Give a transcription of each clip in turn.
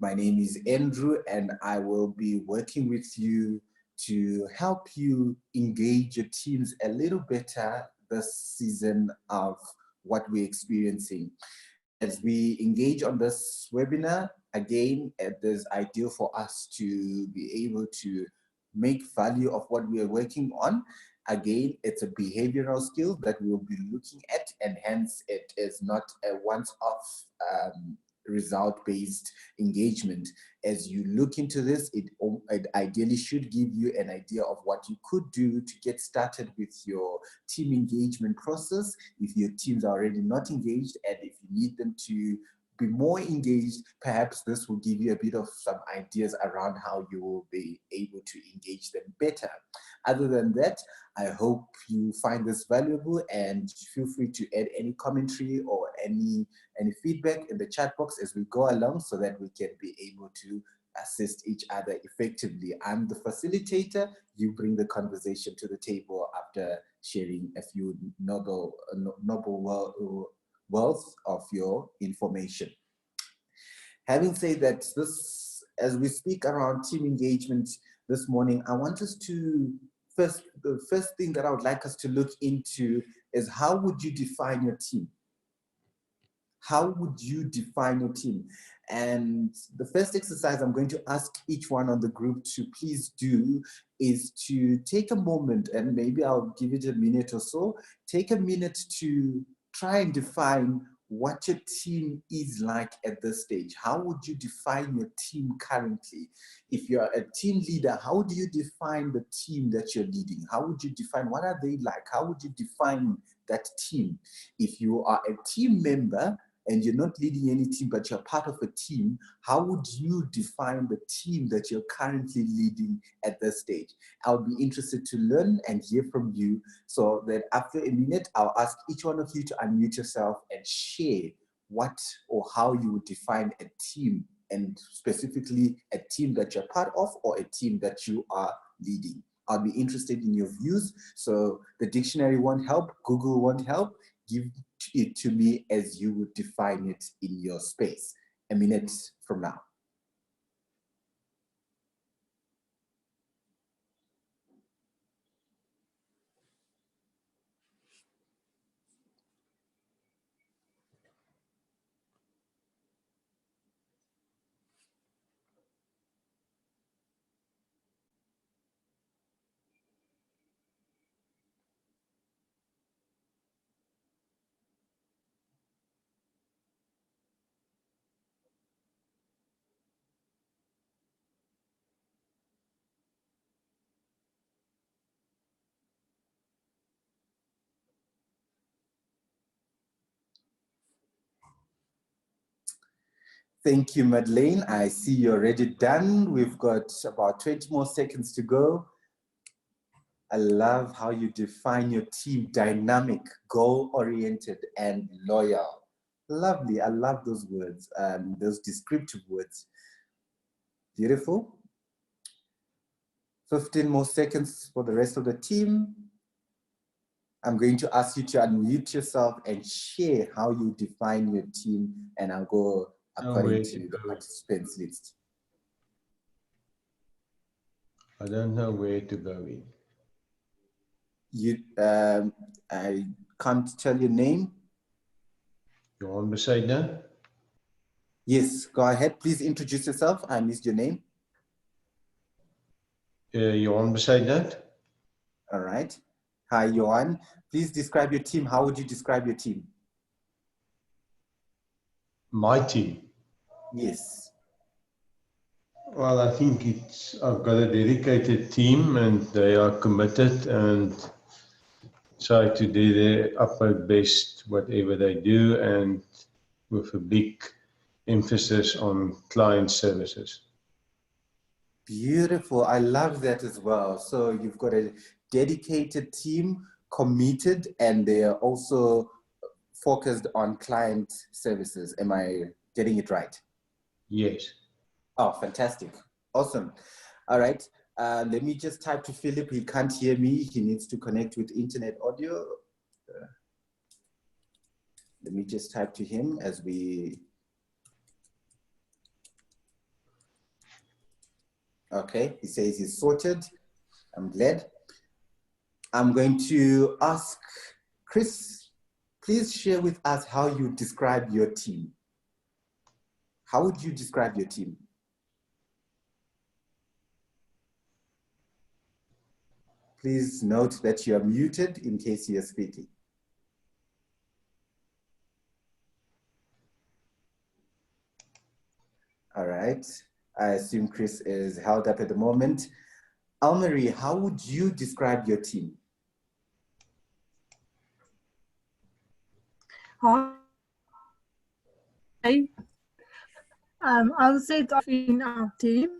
My name is Andrew, and I will be working with you to help you engage your teams a little better this season of what we're experiencing. As we engage on this webinar, again, it is ideal for us to be able to make value of what we are working on. Again, it's a behavioral skill that we'll be looking at, and hence it is not a once-off result-based engagement. As you look into this, it ideally should give you an idea of what you could do to get started with your team engagement process if your teams are already not engaged, and if you need them to be more engaged, perhaps this will give you a bit of some ideas around how you will be able to engage them better. Other than that, I hope you find this valuable, and feel free to add any commentary or any feedback in the chat box as we go along, so that we can be able to assist each other effectively. I'm the facilitator. You bring the conversation to the table after sharing a few noble wealth of your information. Having said that, as we speak around team engagement this morning, I want us to the first thing that I would like us to look into is, how would you define your team? How would you define your team? And the first exercise I'm going to ask each one on the group to please do is to take a moment, and maybe I'll give it a minute or so. Take a minute to try and define what your team is like at this stage. How would you define your team currently? If you're a team leader, how do you define the team that you're leading? How would you define, what are they like? How would you define that team? If you are a team member and you're not leading any team, but you're part of a team, how would you define the team that you're currently leading at this stage? I'll be interested to learn and hear from you, so that after a minute, I'll ask each one of you to unmute yourself and share what or how you would define a team, and specifically a team that you're part of or a team that you are leading. I'll be interested in your views. So the dictionary won't help, Google won't help. Give it to me as you would define it in your space. A minute from now. Thank you, Madeleine. I see you're already done. We've got about 20 more seconds to go. I love how you define your team: dynamic, goal-oriented, and loyal. Lovely. I love those words, those descriptive words. Beautiful. 15 more seconds for the rest of the team. I'm going to ask you to unmute yourself and share how you define your team, and I'll go according to the participants list. I don't know where to go in. I can't tell your name. Johan Besaidner? Yes, go ahead. Please introduce yourself. I missed your name. Johan Besaidner. All right. Hi, Johan. Please describe your team. How would you describe your team? My team? Yes. Well, I think I've got a dedicated team, and they are committed and try to do their upper best, whatever they do, and with a big emphasis on client services. Beautiful. I love that as well. So you've got a dedicated team, committed, and they are also focused on client services. Am I getting it right? Yes. Oh, fantastic. Awesome. All right. Let me just type to Philip. He can't hear me. He needs to connect with internet audio. Let me just type to him as we... Okay, he says he's sorted. I'm glad. I'm going to ask Chris, please share with us how you describe your team. How would you describe your team? Please note that you are muted in case you are speaking. All right. I assume Chris is held up at the moment. Almarie, how would you describe your team? Hi. I would say it's in our team.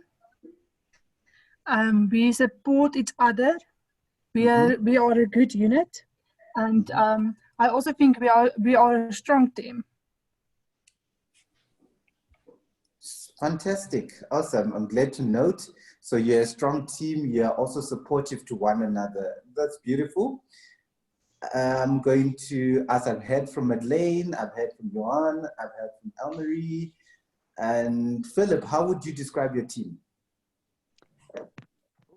We support each other. We are a good unit, and I also think we are a strong team. Fantastic, awesome. I'm glad to note. So you're a strong team. You're also supportive to one another. That's beautiful. I'm going to, as I've heard from Madeleine, I've heard from Johan, I've heard from Elmarie, and Philip, how would you describe your team?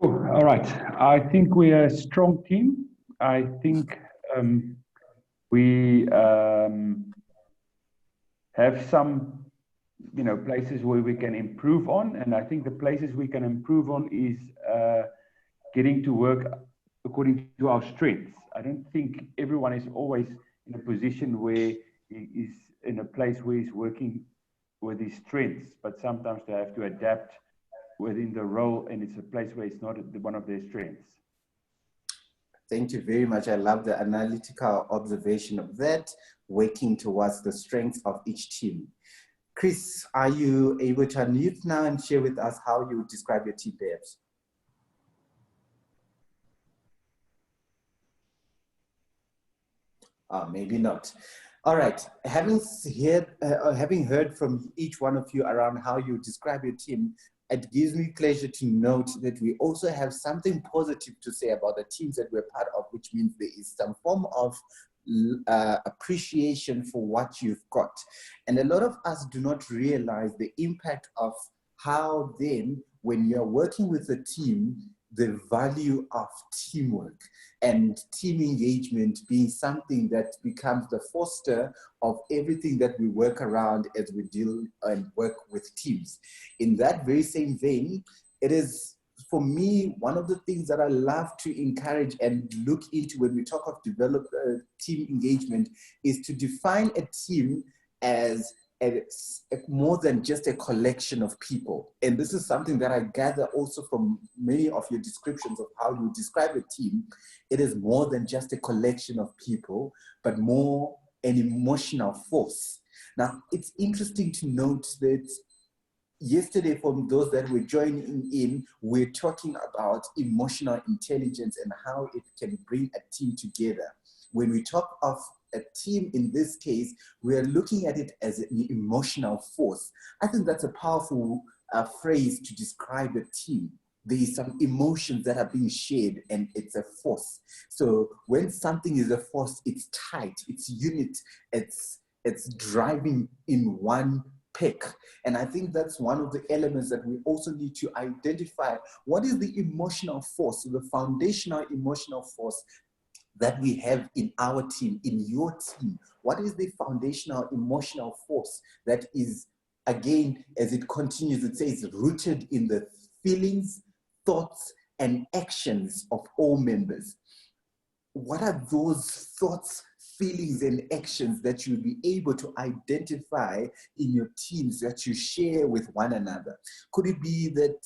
Oh, all right. I think we're a strong team. I think we have some, places where we can improve on, and I think the places we can improve on is getting to work according to our strengths. I don't think everyone is always in a position where he is in a place where he's working with his strengths, but sometimes they have to adapt within the role, and it's a place where it's not one of their strengths. Thank you very much. I love the analytical observation of that, working towards the strengths of each team. Chris, are you able to unmute now and share with us how you describe your team, perhaps? Maybe not. All right. Having heard from each one of you around how you describe your team, it gives me pleasure to note that we also have something positive to say about the teams that we're part of, which means there is some form of appreciation for what you've got. And a lot of us do not realize the impact of how then, when you're working with a team, the value of teamwork and team engagement being something that becomes the foster of everything that we work around as we deal and work with teams. In that very same vein, it is, for me, one of the things that I love to encourage and look into when we talk of team engagement is to define a team as more than just a collection of people. And this is something that I gather also from many of your descriptions of how you describe a team. It is more than just a collection of people, but more an emotional force. Now, it's interesting to note that yesterday, for those that were joining in, we're talking about emotional intelligence and how it can bring a team together. When we talk of a team in this case, we are looking at it as an emotional force. I think that's a powerful phrase to describe a team. There is some emotions that are being shared and it's a force. So when something is a force, it's tight, it's unit, it's driving in one pick. And I think that's one of the elements that we also need to identify. What is the emotional force, the foundational emotional force that we have in our team, in your team? What is the foundational emotional force that is, again, as it continues, it says, rooted in the feelings, thoughts, and actions of all members? What are those thoughts, feelings, and actions that you'll be able to identify in your teams that you share with one another? Could it be that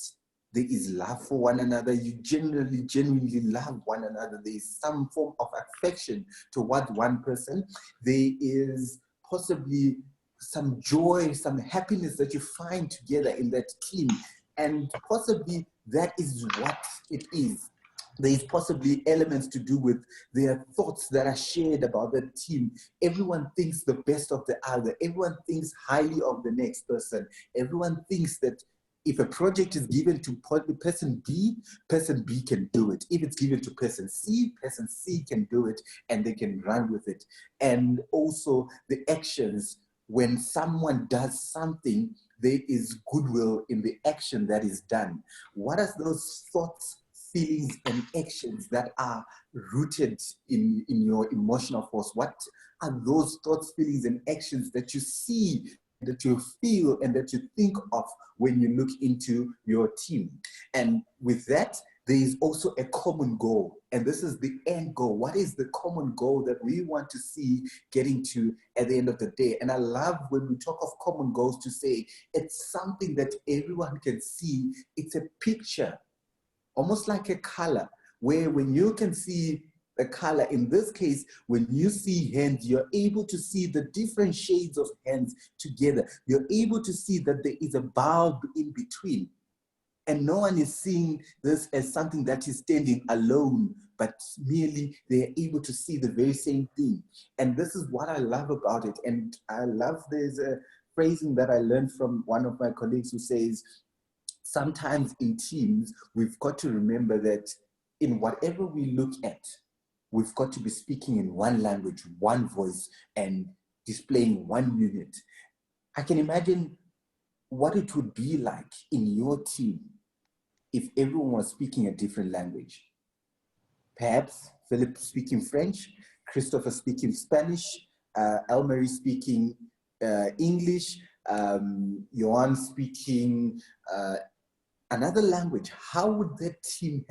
there is love for one another? You genuinely love one another. There is some form of affection toward one person. There is possibly some joy, some happiness that you find together in that team. And possibly that is what it is. There is possibly elements to do with their thoughts that are shared about the team. Everyone thinks the best of the other. Everyone thinks highly of the next person. Everyone thinks that if a project is given to person B can do it. If it's given to person C can do it, and they can run with it. And also the actions, when someone does something, there is goodwill in the action that is done. What are those thoughts, feelings, and actions that are rooted in your emotional force? What are those thoughts, feelings, and actions that you see, that you feel, and that you think of when you look into your team? And with that, there is also a common goal, and this is the end goal. What is the common goal that we want to see getting to at the end of the day? And I love when we talk of common goals to say it's something that everyone can see. It's a picture, almost like a color, where when you can see a color, in this case, when you see hands, you're able to see the different shades of hands together. You're able to see that there is a bulb in between. And no one is seeing this as something that is standing alone, but merely they're able to see the very same thing. And this is what I love about it. And I love, there's a phrasing that I learned from one of my colleagues who says, sometimes in teams, we've got to remember that in whatever we look at, we've got to be speaking in one language, one voice, and displaying one unit. I can imagine what it would be like in your team if everyone was speaking a different language. Perhaps Philip speaking French, Christopher speaking Spanish, Elmarie speaking English, Johan speaking another language. How would that team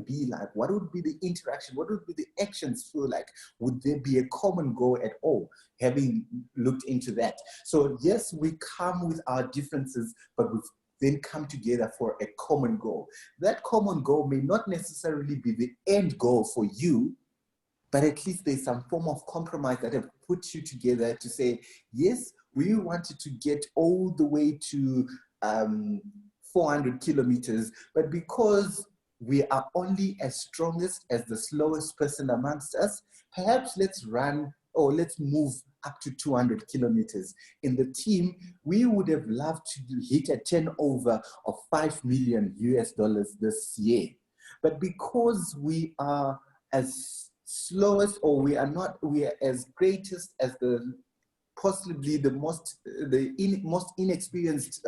be like? What would be the interaction? What would be the actions feel like? Would there be a common goal at all, having looked into that? So yes, we come with our differences, but we've then come together for a common goal. That common goal may not necessarily be the end goal for you, but at least there's some form of compromise that have put you together to say, yes, we wanted to get all the way to 400 kilometers, but because we are only as strongest as the slowest person amongst us, perhaps let's run or let's move up to 200 kilometers. In the team, we would have loved to hit a turnover of $5 million this year. But because we are as slowest, or we are as greatest as the possibly the most inexperienced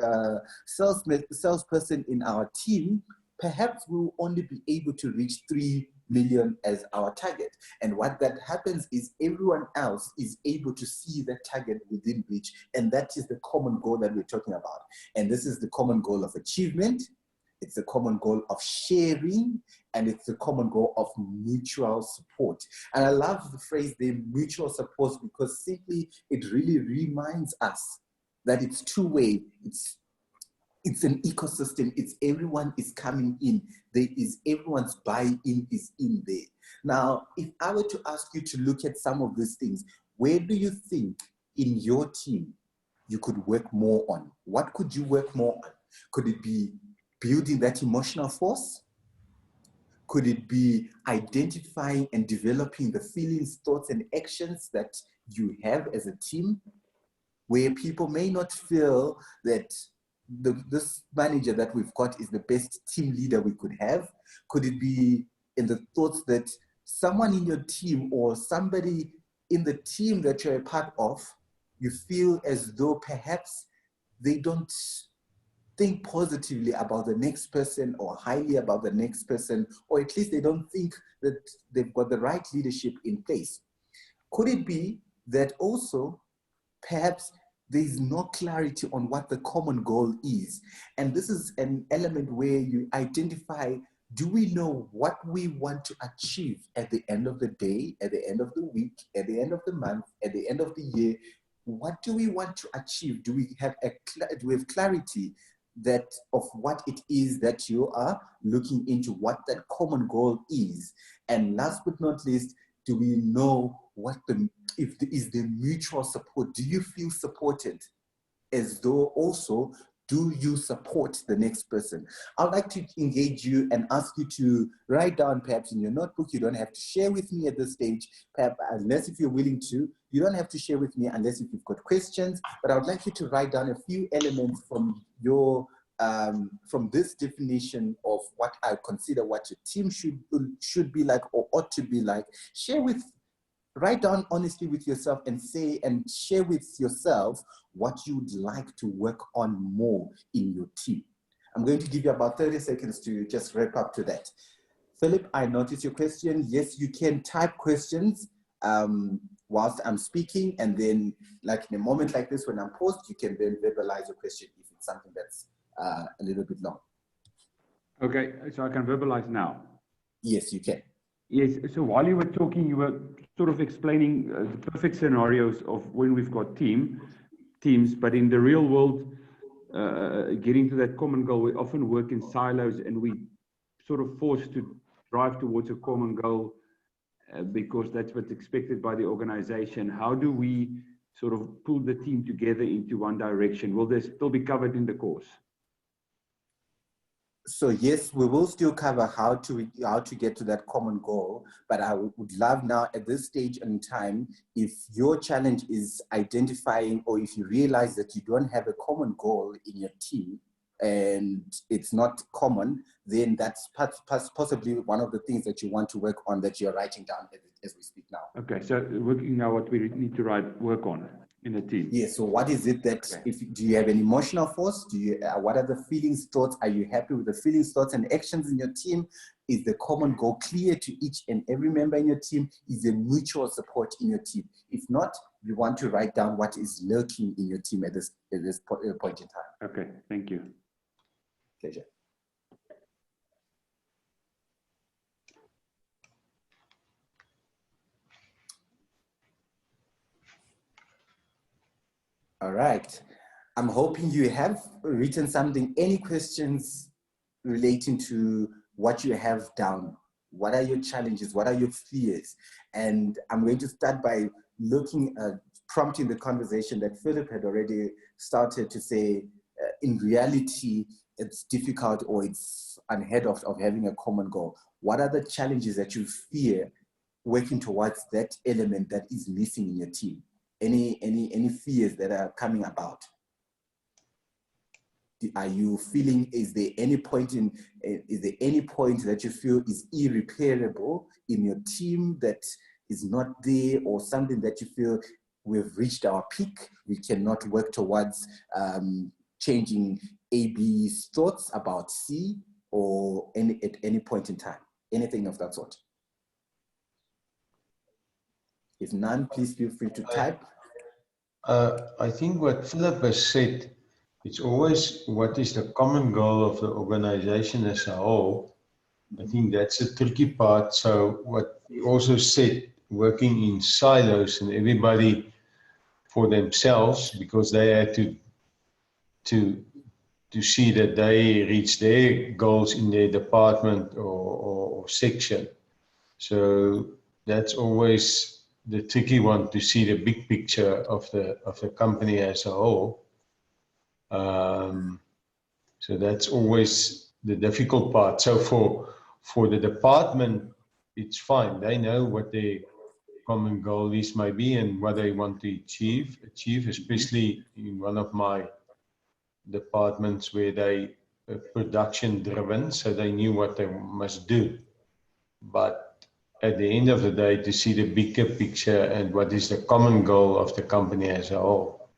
salesperson in our team, perhaps we'll only be able to reach 3 million as our target. And what that happens is everyone else is able to see that target within reach. And that is the common goal that we're talking about. And this is the common goal of achievement. It's the common goal of sharing, and it's the common goal of mutual support. And I love the phrase, the mutual support, because simply it really reminds us that it's two-way. It's an ecosystem. It's everyone is coming in. There is everyone's buy-in is in there. Now, if I were to ask you to look at some of these things, where do you think in your team you could work more on? What could you work more on? Could it be building that emotional force? Could it be identifying and developing the feelings, thoughts, and actions that you have as a team, where people may not feel that this manager that we've got is the best team leader we could have? Could it be in the thoughts that someone in your team or somebody in the team that you're a part of, you feel as though perhaps they don't think positively about the next person or highly about the next person, or at least they don't think that they've got the right leadership in place? Could it be that also perhaps there is no clarity on what the common goal is? And this is an element where you identify, do we know what we want to achieve at the end of the day, at the end of the week, at the end of the month, at the end of the year? What do we want to achieve? Do we have clarity that of what it is that you are looking into, what that common goal is? And last but not least, do we know what is the mutual support? Do you feel supported? As though also, do you support the next person? I'd like to engage you and ask you to write down, perhaps in your notebook. You don't have to share with me at this stage, perhaps, unless if you're willing to. You don't have to share with me unless if you've got questions, but I would like you to write down a few elements from your from this definition of what I consider what your team should be like or ought to be like. Share with write down honestly with yourself and say and share with yourself what you'd like to work on more in your team. I'm going to give you about 30 seconds to just wrap up to that. Philip, I noticed your question. Yes, you can type questions whilst I'm speaking, and then like in a moment like this when I'm paused, you can then verbalize your question if it's something that's a little bit long. Okay, so I can verbalize now. Yes, you can. Yes, so while you were talking, you were sort of explaining the perfect scenarios of when we've got teams, but in the real world, getting to that common goal, we often work in silos and we sort of forced to drive towards a common goal because that's what's expected by the organization. How do we sort of pull the team together into one direction? Will this still be covered in the course? So yes, we will still cover how to get to that common goal, but I would love now at this stage in time, if your challenge is identifying or if you realize that you don't have a common goal in your team and it's not common, then that's possibly one of the things that you want to work on that you're writing down as we speak now. Okay, so working now what we need to work on in a team. Yeah, so what is it that, do you have an emotional force? Do you, what are the feelings, thoughts? Are you happy with the feelings, thoughts, and actions in your team? Is the common goal clear to each and every member in your team? Is there mutual support in your team? If not, you want to write down what is lurking in your team at this point in time. Okay, thank you. Pleasure. All right. I'm hoping you have written something. Any questions relating to what you have down? What are your challenges? What are your fears? And I'm going to start by looking at prompting the conversation that Philip had already started to say, in reality, it's difficult or it's unheard of having a common goal. What are the challenges that you fear working towards that element that is missing in your team? Any fears that are coming about? Are you feeling, is there any point that you feel is irreparable in your team that is not there, or something that you feel we've reached our peak, we cannot work towards changing A, B's thoughts about C, or at any point in time? Anything of that sort? If none, please feel free to type. I think what Philip has said, it's always what is the common goal of the organization as a whole. I think that's a tricky part. So what he also said, working in silos and everybody for themselves, because they had to see that they reach their goals in their department or section. So that's always the tricky one, to see the big picture of the company as a whole. So that's always the difficult part. So for the department, it's fine. They know what their common goal is maybe and what they want to achieve, especially in one of my departments where they are production driven, so they knew what they must do. But at the end of the day, to see the bigger picture and what is the common goal of the company as a whole.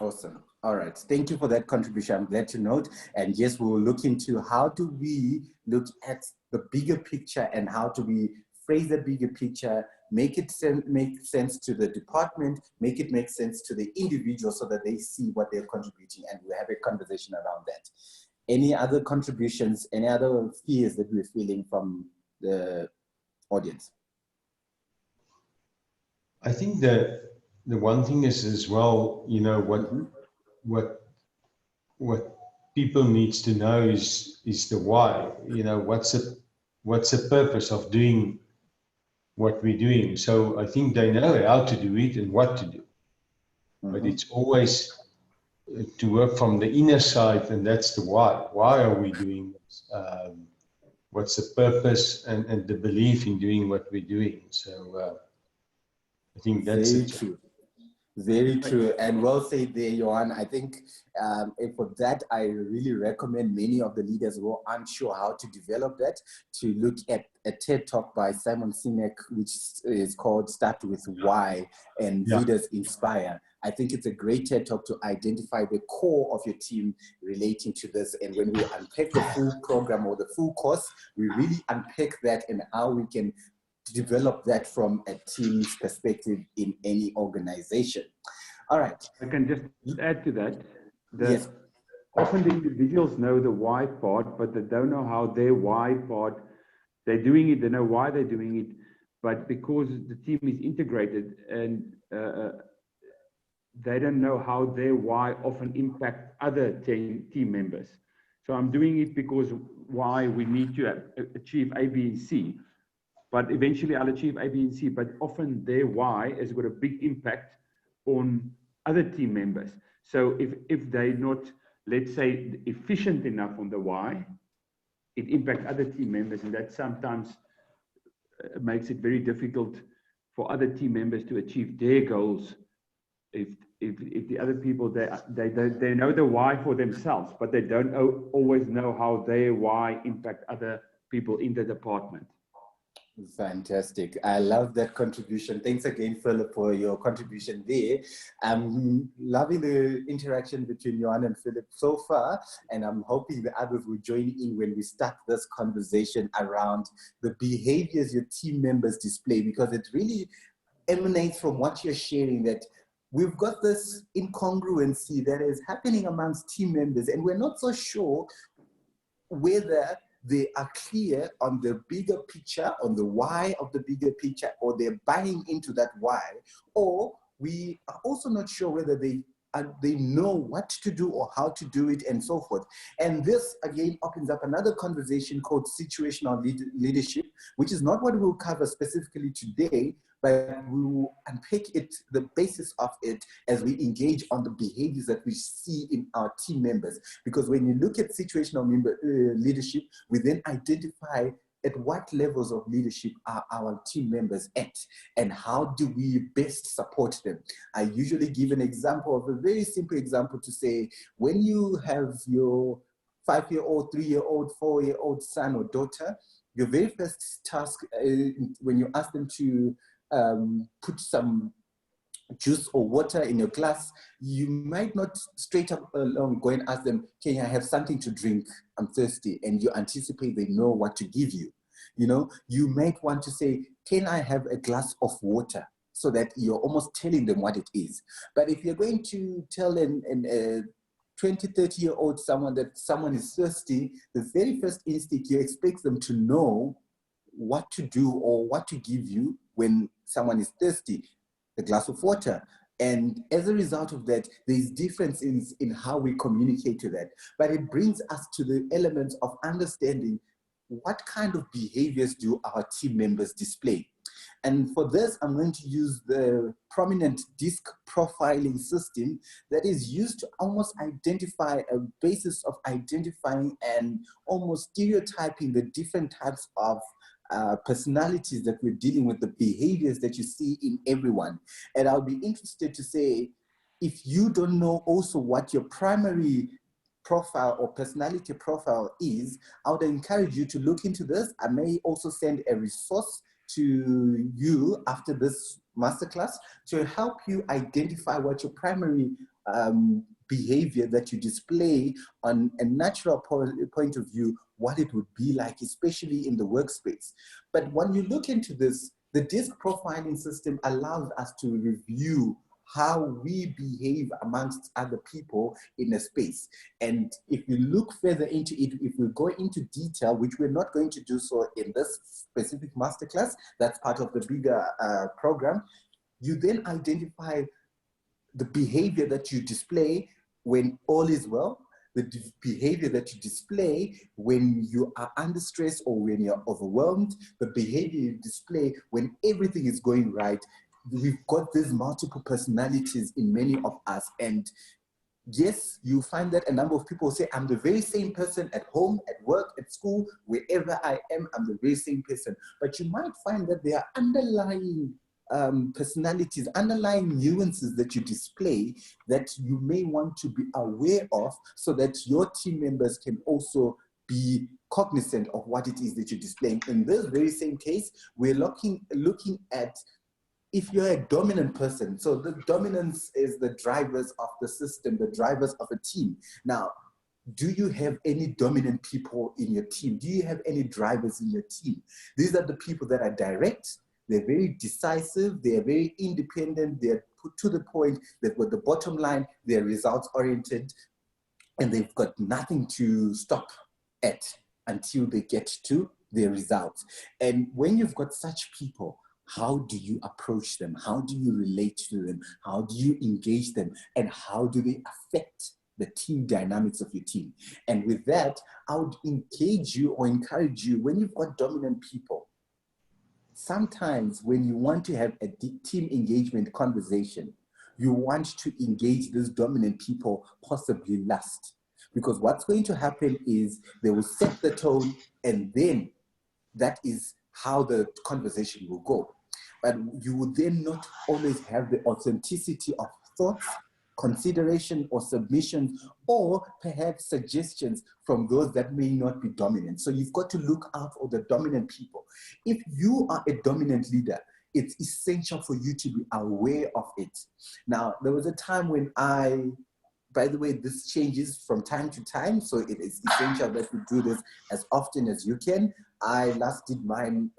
Awesome. All right. Thank you for that contribution. I'm glad to note. And yes, we will look into how do we look at the bigger picture and how do we phrase the bigger picture, make sense to the department, make it make sense to the individual so that they see what they're contributing, and we'll have a conversation around that. Any other contributions, any other fears that we're feeling from the audience? I think that the one thing is as well, you know, what people needs to know is the why. You know, what's the purpose of doing what we're doing. So I think they know how to do it and what to do. But it's always to work from the inner side, and that's the why. Why are we doing this? What's the purpose and the belief in doing what we're doing? So I think that's very true. Very true, and well said there, Johan. I think and for that, I really recommend many of the leaders who aren't sure how to develop that to look at a TED Talk by Simon Sinek, which is called Start With Why and Leaders Inspire. I think it's a great TED Talk to identify the core of your team relating to this. And when we unpack the full program or the full course, we really unpack that and how we can develop that from a team's perspective in any organization. All right. I can just add to that. Yes. Often the individuals know the why part, but they don't know how their why part, they're doing it, they know why they're doing it, but because the team is integrated and they don't know how their why often impact other team members. So I'm doing it because why we need to achieve A, B, and C. But eventually I'll achieve A, B, and C. But often their why has got a big impact on other team members. So if they're not, let's say, efficient enough on the why, it impacts other team members, and that sometimes makes it very difficult for other team members to achieve their goals. If the other people, they know the why for themselves, but they don't always know how their why impact other people in the department. Fantastic. I love that contribution. Thanks again, Philip, for your contribution there. I'm loving the interaction between Johan and Philip so far, and I'm hoping the others will join in when we start this conversation around the behaviors your team members display, because it really emanates from what you're sharing, that we've got this incongruency that is happening amongst team members, and we're not so sure whether they are clear on the bigger picture, on the why of the bigger picture, or they're buying into that why, or we are also not sure whether they know what to do or how to do it and so forth. And this again opens up another conversation called situational leadership, which is not what we'll cover specifically today, but we will unpack it, the basis of it, as we engage on the behaviors that we see in our team members. Because when you look at situational leadership, we then identify at what levels of leadership are our team members at, and how do we best support them. I usually give an example of a very simple example to say, when you have your 5-year-old, 3-year-old, 4-year-old son or daughter, your very first task when you ask them to put some juice or water in your glass, you might not straight up along go and ask them, can I have something to drink? I'm thirsty. And you anticipate they know what to give you. You know, you might want to say, can I have a glass of water? So that you're almost telling them what it is. But if you're going to tell a 20, 30-year-old someone that someone is thirsty, the very first instinct, you expect them to know what to do or what to give you when someone is thirsty, a glass of water. And as a result of that, there's differences in how we communicate to that. But it brings us to the element of understanding what kind of behaviors do our team members display. And for this, I'm going to use the prominent disc profiling system that is used to almost identify a basis of identifying and almost stereotyping the different types of personalities that we're dealing with, the behaviors that you see in everyone. And I'll be interested to say, if you don't know also what your primary profile or personality profile is, I would encourage you to look into this. I may also send a resource to you after this masterclass to help you identify what your primary behavior that you display on a natural point of view, what it would be like, especially in the workspace. But when you look into this, the disc profiling system allows us to review how we behave amongst other people in a space. And if we look further into it, if we go into detail, which we're not going to do so in this specific masterclass, that's part of the bigger program, you then identify the behavior that you display when all is well, the behavior that you display when you are under stress or when you're overwhelmed, the behavior you display when everything is going right. We've got these multiple personalities in many of us. And yes, you find that a number of people say, I'm the very same person at home, at work, at school, wherever I am, I'm the very same person. But you might find that there are underlying personalities, underlying nuances that you display that you may want to be aware of so that your team members can also be cognizant of what it is that you're displaying. In this very same case, we're looking at if you're a dominant person. So the dominance is the drivers of the system, the drivers of a team. Now, do you have any dominant people in your team? Do you have any drivers in your team? These are the people that are direct, they're very decisive, they're very independent, they're put to the point, they've got the bottom line, they're results oriented, and they've got nothing to stop at until they get to their results. And when you've got such people, how do you approach them? How do you relate to them? How do you engage them? And how do they affect the team dynamics of your team? And with that, I would engage you or encourage you, when you've got dominant people, sometimes when you want to have a team engagement conversation, you want to engage these dominant people possibly last. Because what's going to happen is they will set the tone, and then that is how the conversation will go. But you will then not always have the authenticity of thoughts, consideration or submissions, or perhaps suggestions from those that may not be dominant. So you've got to look out for the dominant people. If you are a dominant leader, it's essential for you to be aware of it. Now, there was a time when by the way, this changes from time to time, so it is essential that you do this as often as you can. I last did mine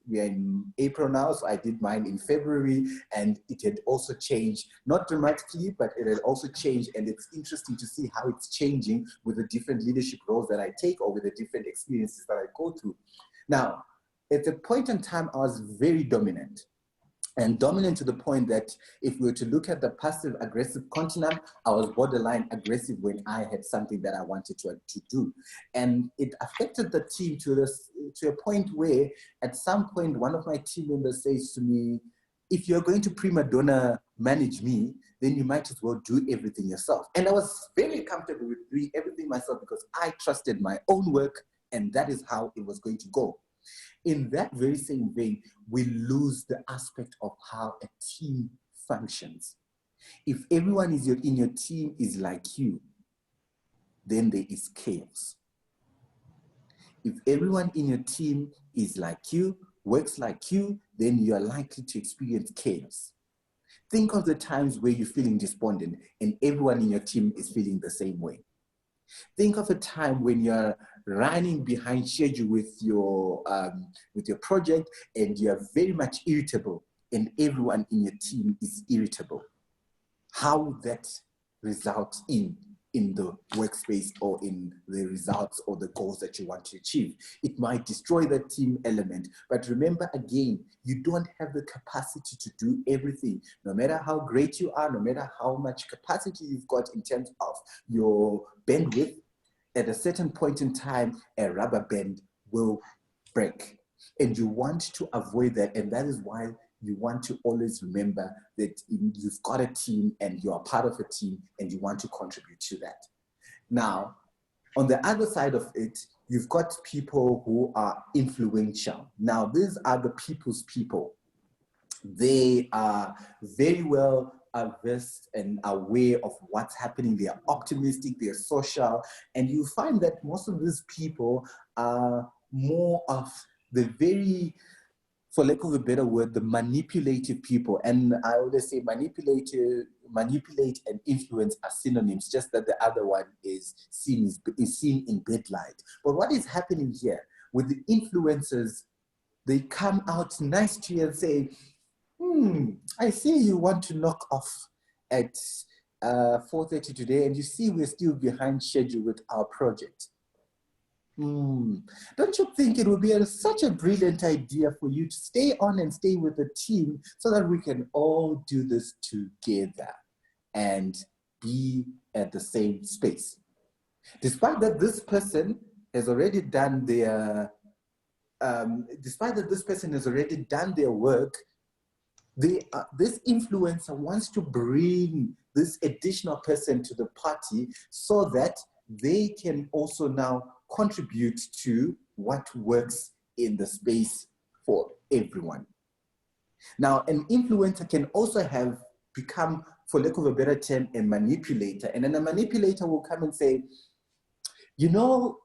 we're in April now, so I did mine in February, and it had also changed, not dramatically, but it had also changed, and it's interesting to see how it's changing with the different leadership roles that I take or with the different experiences that I go through. Now, at a point in time, I was very dominant. And dominant to the point that if we were to look at the passive-aggressive continuum, I was borderline aggressive when I had something that I wanted to do. And it affected the team to a point where at some point, one of my team members says to me, if you're going to prima donna manage me, then you might as well do everything yourself. And I was very comfortable with doing everything myself because I trusted my own work, and that is how it was going to go. In that very same vein, we lose the aspect of how a team functions. If everyone in your team is like you, then there is chaos. If everyone in your team is like you, works like you, then you are likely to experience chaos. Think of the times where you're feeling despondent and everyone in your team is feeling the same way. Think of a time when you're running behind schedule with your project and you're very much irritable and everyone in your team is irritable. How would that result in the workspace or in the results or the goals that you want to achieve? It might destroy the team element. But remember, again, you don't have the capacity to do everything. No matter how great you are, no matter how much capacity you've got in terms of your bandwidth, at a certain point in time, a rubber band will break. And you want to avoid that. And that is why you want to always remember that you've got a team and you're part of a team and you want to contribute to that. Now, on the other side of it, you've got people who are influential. Now, these are the people's people. They are very well versed and aware of what's happening. They are optimistic, they are social, and you find that most of these people are more of the very, for lack of a better word, the manipulative people. And I always say manipulate and influence are synonyms, just that the other one is seen in bad light. But what is happening here with the influencers, they come out nice to you and say, I see you want to knock off at 4:30 today, and you see we're still behind schedule with our project. Don't you think it would be such a brilliant idea for you to stay on and stay with the team so that we can all do this together and be at the same space? Despite that this person has already done their work, this influencer wants to bring this additional person to the party so that they can also now contribute to what works in the space for everyone. Now, an influencer can also have become, for lack of a better term, a manipulator. And then a manipulator will come and say, you know,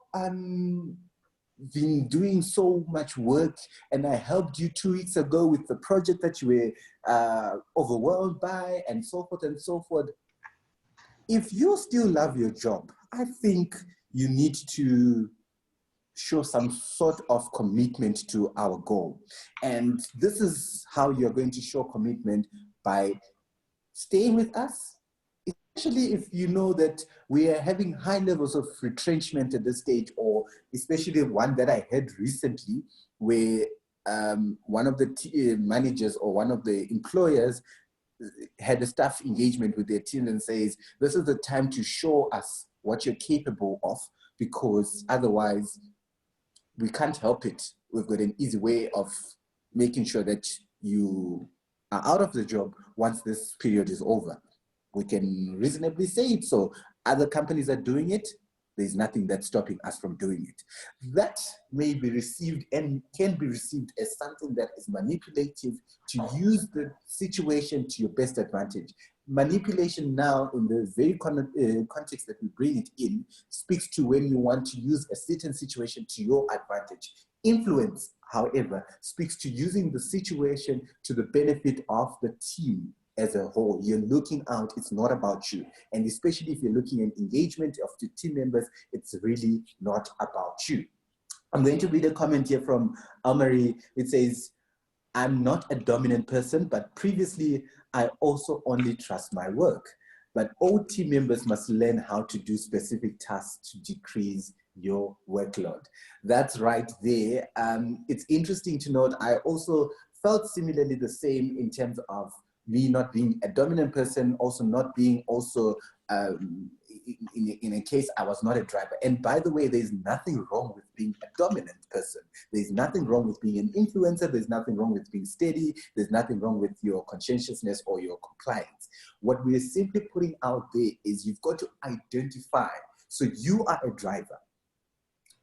been doing so much work and I helped you 2 weeks ago with the project that you were overwhelmed by and so forth and so forth. If you still love your job, I think you need to show some sort of commitment to our goal. And this is how you're going to show commitment: by staying with us, especially if you know that we are having high levels of retrenchment at this stage, or especially one that I had recently where one of the managers or one of the employers had a staff engagement with their team and says, this is the time to show us what you're capable of, because otherwise we can't help it. We've got an easy way of making sure that you are out of the job once this period is over. We can reasonably say it. So other companies are doing it. There's nothing that's stopping us from doing it. That may be received and can be received as something that is manipulative, to use the situation to your best advantage. Manipulation now, in the very context that we bring it in, speaks to when you want to use a certain situation to your advantage. Influence, however, speaks to using the situation to the benefit of the team as a whole. You're looking out, it's not about you. And especially if you're looking at engagement of the team members, it's really not about you. I'm going to read a comment here from Almarie. It says, I'm not a dominant person, but previously I also only trust my work. But all team members must learn how to do specific tasks to decrease your workload. That's right there. It's interesting to note, I also felt similarly the same in terms of me not being a dominant person, also not being also, in a case I was not a driver. And by the way, there's nothing wrong with being a dominant person. There's nothing wrong with being an influencer. There's nothing wrong with being steady. There's nothing wrong with your conscientiousness or your compliance. What we're simply putting out there is you've got to identify. So you are a driver.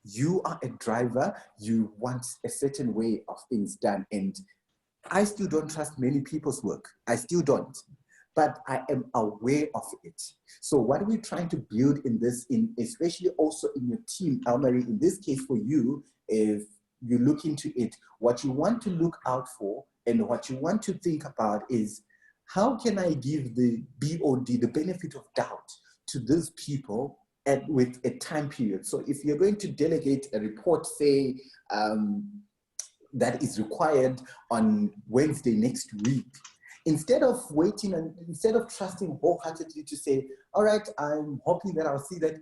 You are a driver. You want a certain way of things done. And I still don't trust many people's work. I still don't, but I am aware of it. So what we're trying to build in this, especially also in your team, Almarie, in this case for you, if you look into it, what you want to look out for and what you want to think about is, how can I give the BOD, the benefit of doubt, to those people with a time period? So if you're going to delegate a report, say, that is required on Wednesday next week, instead of waiting and instead of trusting wholeheartedly to say, all right, I'm hoping that I'll see that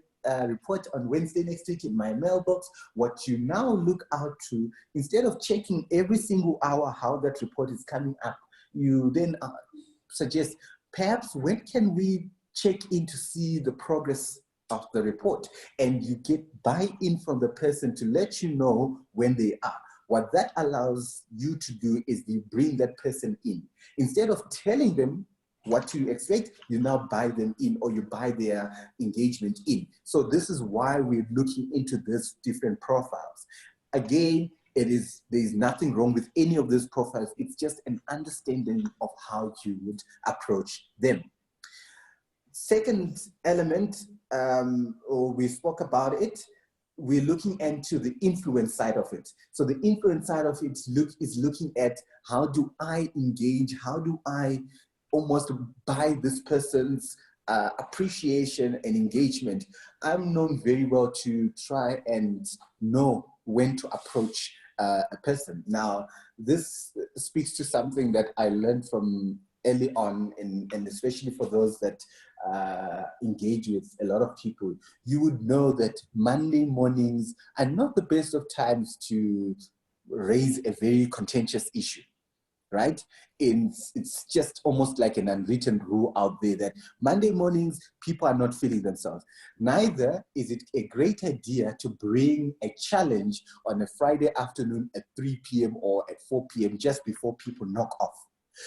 report on Wednesday next week in my mailbox, what you now look out to, instead of checking every single hour how that report is coming up, you then suggest, perhaps when can we check in to see the progress of the report? And you get buy-in from the person to let you know when they are. What that allows you to do is you bring that person in. Instead of telling them what to expect, you now buy them in, or you buy their engagement in. So this is why we're looking into these different profiles. Again, there's nothing wrong with any of those profiles. It's just an understanding of how you would approach them. Second element, or we spoke about it, we're looking into the influence side of it. So the influence side of it is looking at, how do I engage? How do I almost buy this person's appreciation and engagement? I'm known very well to try and know when to approach a person. Now, this speaks to something that I learned from early on, and especially for those that engage with a lot of people, you would know that Monday mornings are not the best of times to raise a very contentious issue, right? It's just almost like an unwritten rule out there that Monday mornings, people are not feeling themselves. Neither is it a great idea to bring a challenge on a Friday afternoon at 3 p.m. or at 4 p.m. just before people knock off.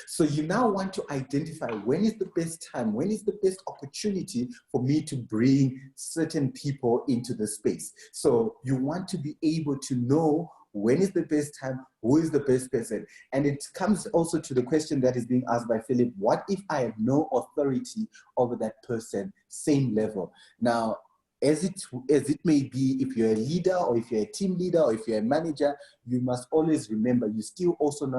So you now want to identify, when is the best time, when is the best opportunity for me to bring certain people into the space. So you want to be able to know when is the best time, who is the best person. And it comes also to the question that is being asked by Philip, what if I have no authority over that person, same level? Now, as it may be, if you're a leader or if you're a team leader or if you're a manager, you must always remember you still also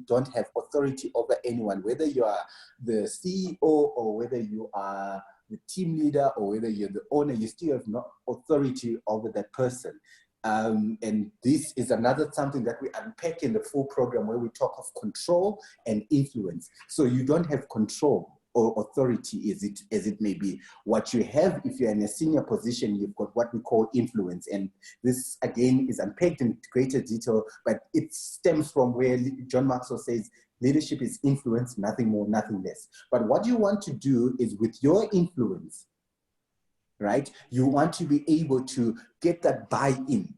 don't have authority over anyone, whether you are the CEO or whether you are the team leader or whether you're the owner, you still have no authority over that person. And this is another something that we unpack in the full program where we talk of control and influence. So you don't have control or authority as it may be. What you have, if you're in a senior position, you've got what we call influence. And this, again, is unpacked in greater detail, but it stems from where John Maxwell says, leadership is influence, nothing more, nothing less. But what you want to do is with your influence, right? You want to be able to get that buy-in.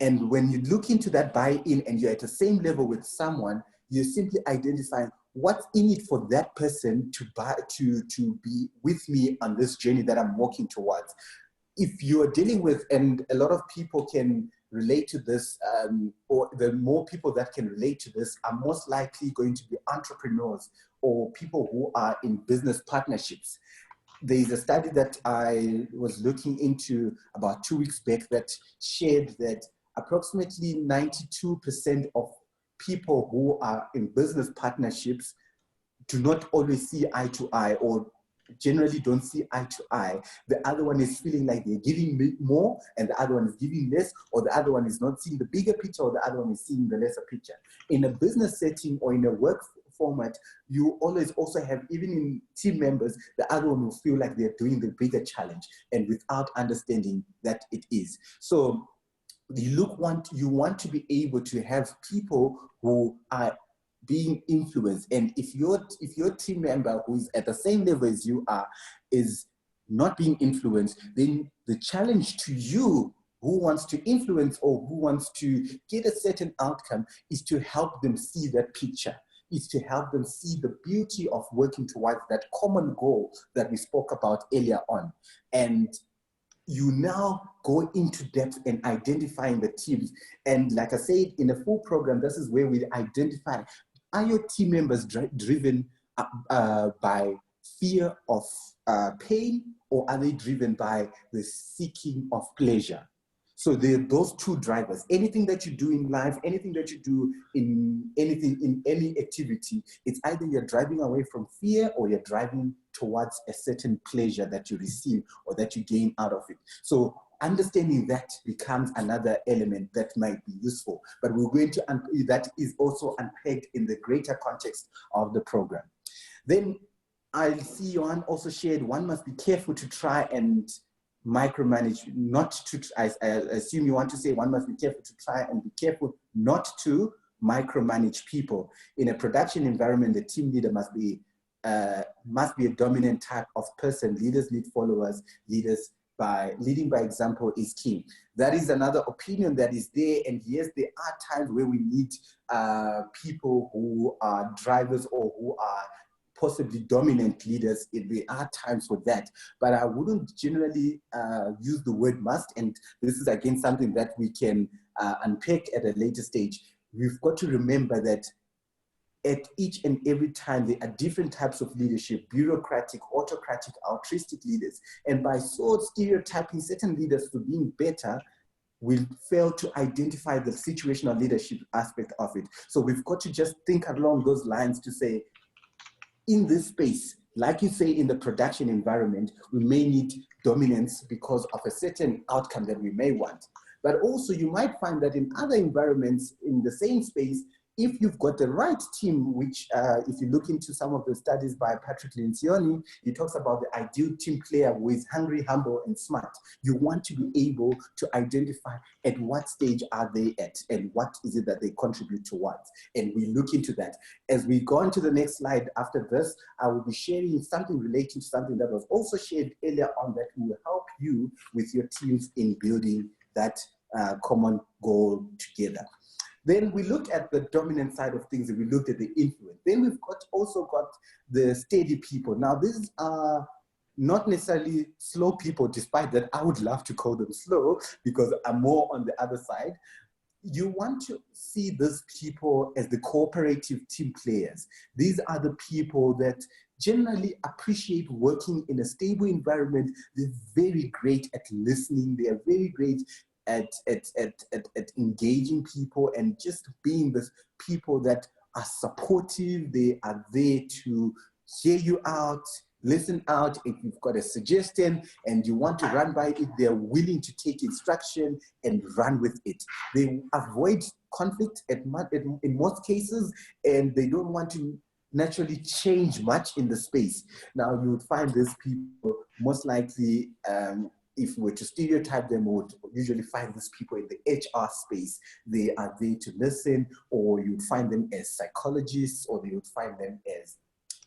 And when you look into that buy-in and you're at the same level with someone, you're simply identifying what's in it for that person to be with me on this journey that I'm walking towards. If you are dealing with, and a lot of people can relate to this, or the more people that can relate to this are most likely going to be entrepreneurs or people who are in business partnerships. There is a study that I was looking into about 2 weeks back that shared that approximately 92% of people who are in business partnerships do not always see eye to eye, or generally don't see eye to eye. The other one is feeling like they're giving more and the other one is giving less, or the other one is not seeing the bigger picture, or the other one is seeing the lesser picture. In a business setting or in a work format, you always also have, even in team members, the other one will feel like they're doing the bigger challenge and without understanding that it is. So you want to be able to have people who are being influenced. And if your team member who is at the same level as you are is not being influenced, then the challenge to you who wants to influence or who wants to get a certain outcome is to help them see that picture, is to help them see the beauty of working towards that common goal that we spoke about earlier on. And you now go into depth in identifying the teams. And like I said, in a full program, this is where we identify, are your team members driven by fear of pain, or are they driven by the seeking of pleasure? So there are those two drivers. Anything that you do in life, anything that you do in any activity, it's either you're driving away from fear or you're driving towards a certain pleasure that you receive or that you gain out of it. So understanding that becomes another element that might be useful. But we're going to, that is also unpacked in the greater context of the program. Then I see Johan also shared, one must be careful to try and micromanage, I assume you want to say one must be careful to try and be careful not to micromanage people. In a production environment, the team leader must be a dominant type of person. Leaders lead followers. Leading by example is key. That is another opinion that is there. And yes, there are times where we need people who are drivers or who are possibly dominant leaders. There are times for that, but I wouldn't generally use the word must. And this is again something that we can unpack at a later stage. We've got to remember that at each and every time there are different types of leadership: bureaucratic, autocratic, altruistic leaders. And by so stereotyping certain leaders to being better, we fail to identify the situational leadership aspect of it. So we've got to just think along those lines to say, in this space, like you say, in the production environment, we may need dominance because of a certain outcome that we may want. But also you might find that in other environments in the same space, if you've got the right team, which if you look into some of the studies by Patrick Lencioni, he talks about the ideal team player who is hungry, humble, and smart. You want to be able to identify at what stage are they at and what is it that they contribute towards. And we look into that. As we go on to the next slide after this, I will be sharing something relating to something that was also shared earlier on that will help you with your teams in building that common goal together. Then we look at the dominant side of things and we looked at the influence. Then we've also got the steady people. Now these are not necessarily slow people, despite that I would love to call them slow because I'm more on the other side. you want to see these people as the cooperative team players. These are the people that generally appreciate working in a stable environment. They're very great at listening. They are very great at engaging people and just being the people that are supportive. They are there to hear you out, listen out. If you've got a suggestion and you want to run by it, they're willing to take instruction and run with it. They avoid conflict in most cases, and they don't want to naturally change much in the space. Now, you would find these people most likely, if we were to stereotype them, we would usually find these people in the HR space. They are there to listen, or you'd find them as psychologists, or they would find them as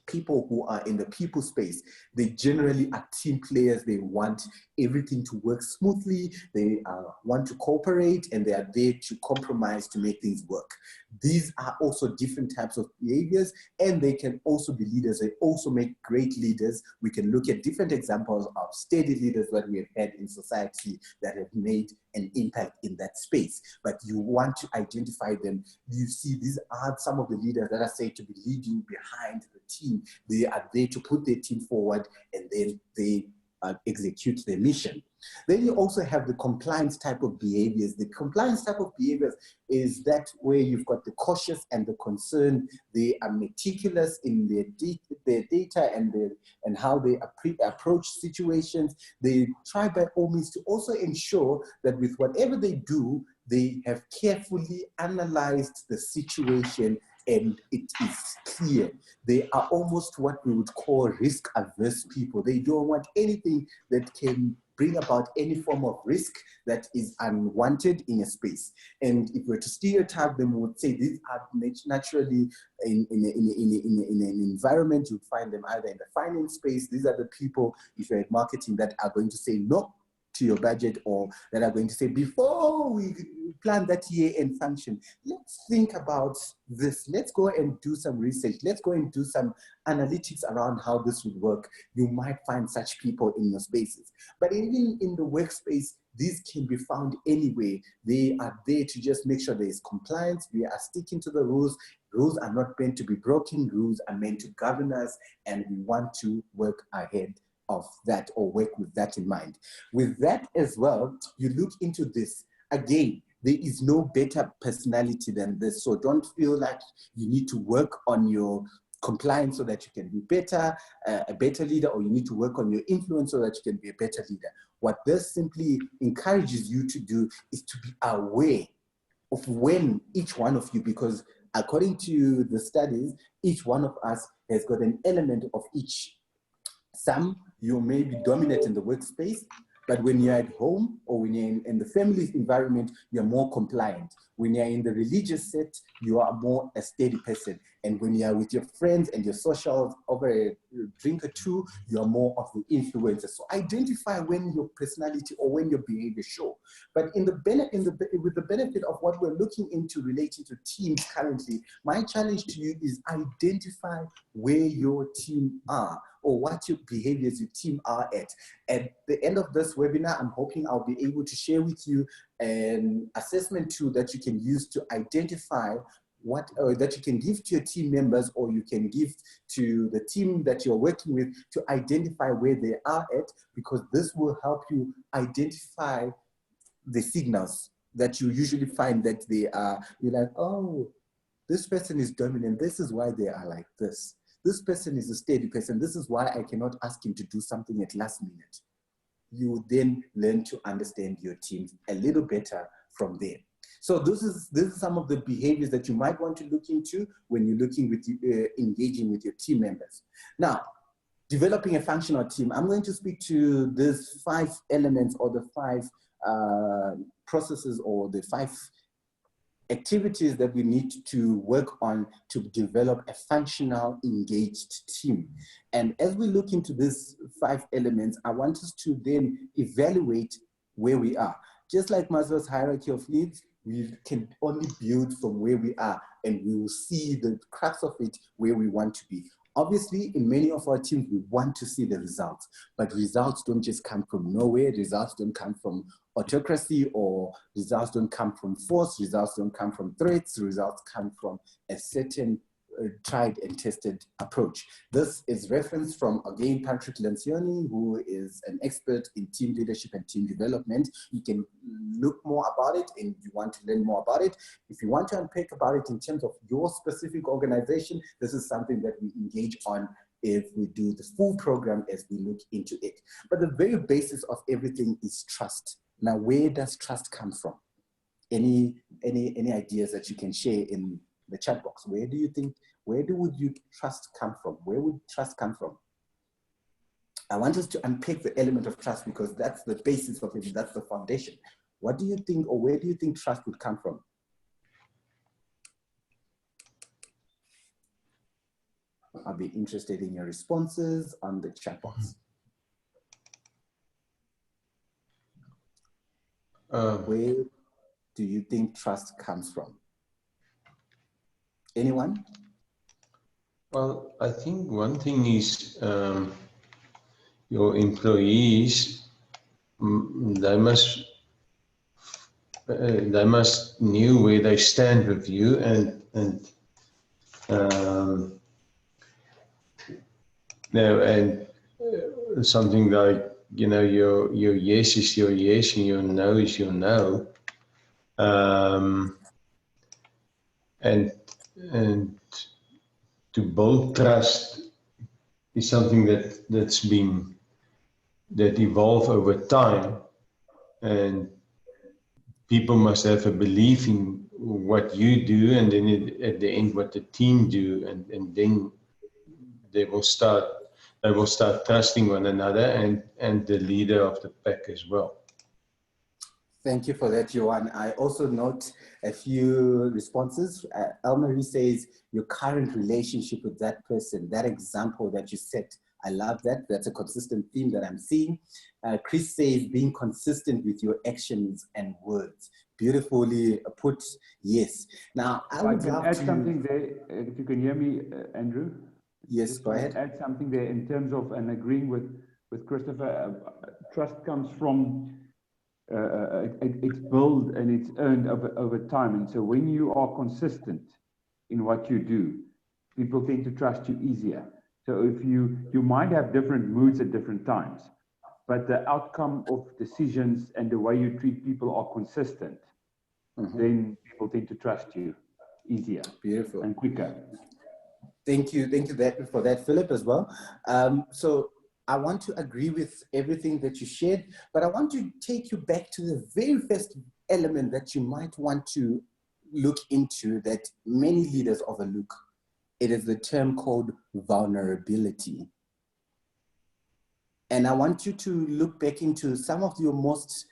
people who are in the people space. They generally are team players. They want everything to work smoothly. They want to cooperate, and they are there to compromise to make things work. These are also different types of behaviors, and they can also be leaders. They also make great leaders. We can look at different examples of steady leaders that we have had in society that have made an impact in that space. But you want to identify them. You see, these are some of the leaders that are said to be leading behind the team. They are there to put their team forward, and then they execute their mission. Then you also have the compliance type of behaviors. The compliance type of behaviors is that where you've got the cautious and the concerned. They are meticulous in their data and how they approach situations. They try by all means to also ensure that with whatever they do, they have carefully analyzed the situation and it is clear. They are almost what we would call risk-averse people. They don't want anything that can bring about any form of risk that is unwanted in a space. And if we were to stereotype them, we would say these are naturally in an environment. You'd find them either in the finance space. These are the people, if you're in marketing, that are going to say no to your budget, or that are going to say, before we plan that year-end function, let's think about this. Let's go and do some research. Let's go and do some analytics around how this would work. You might find such people in your spaces. But even in the workspace, these can be found anyway. They are there to just make sure there is compliance. We are sticking to the rules. Rules are not meant to be broken. Rules are meant to govern us, and we want to work ahead of that, or work with that in mind. With that as well, you look into this. Again, there is no better personality than this. So don't feel like you need to work on your compliance so that you can be better, a better leader, or you need to work on your influence so that you can be a better leader. What this simply encourages you to do is to be aware of when each one of you, because according to the studies, each one of us has got an element of each. Some, you may be dominant in the workspace, but when you're at home or when you're in the family environment, you're more compliant. When you're in the religious set, you are more a steady person. And when you're with your friends and your social over a drink or two, you're more of the influencer. So identify when your personality or when your behavior show. But with the benefit of what we're looking into relating to teams currently, my challenge to you is identify where your team are, or what your behaviors your team are at. At the end of this webinar, I'm hoping I'll be able to share with you an assessment tool that you can use to identify that you can give to your team members, or you can give to the team that you're working with, to identify where they are at, because this will help you identify the signals that you usually find that they are, you're like, oh, this person is dominant. This is why they are like this. This person is a steady person. This is why I cannot ask him to do something at last minute. You then learn to understand your team a little better from there. So this is some of the behaviors that you might want to look into when you're looking with engaging with your team members. Now, developing a functional team. I'm going to speak to these 5 elements, or the 5 processes, or the 5 activities that we need to work on to develop a functional, engaged team. And as we look into these 5 elements, I want us to then evaluate where we are. Just like Maslow's hierarchy of needs, we can only build from where we are, and we will see the crux of it where we want to be. Obviously, in many of our teams, we want to see the results, but results don't just come from nowhere. Results don't come from autocracy, or results don't come from force. Results don't come from threats. Results come from a certain tried and tested approach. This is referenced from, again, Patrick Lencioni, who is an expert in team leadership and team development. You can look more about it and you want to learn more about it. If you want to unpack about it in terms of your specific organization, this is something that we engage on if we do the full program as we look into it. But the very basis of everything is trust. Now, where does trust come from? Any ideas that you can share in the chat box? Would you trust come from? Where would trust come from? I want us to unpick the element of trust, because that's the basis of it. That's the foundation. What do you think, or where do you think trust would come from? I'll be interested in your responses on the chat box. Where do you think trust comes from? Anyone? Well, I think one thing is your employees, they must know where they stand with you, and something like, you know, your yes is your yes and your no is your no, and to build trust is something that evolve over time, and people must have a belief in what you do, and then at the end what the team do, and then they will start trusting one another and the leader of the pack as well. Thank you for that, Johan. I also note a few responses. Elmarie says, your current relationship with that person, that example that you set, I love that. That's a consistent theme that I'm seeing. Chris says, being consistent with your actions and words. Beautifully put, yes. Now, I would love to add something there, if you can hear me, Andrew. Yes, go ahead. Add something there in terms of, and agreeing with Christopher, trust comes from, it's built and it's earned over time. And so when you are consistent in what you do, people tend to trust you easier. So if you might have different moods at different times, but the outcome of decisions and the way you treat people are consistent, then people tend to trust you easier. Beautiful. And quicker. Thank you for that, Philip, as well. So I want to agree with everything that you shared, but I want to take you back to the very first element that you might want to look into that many leaders overlook. It is the term called vulnerability. And I want you to look back into some of your most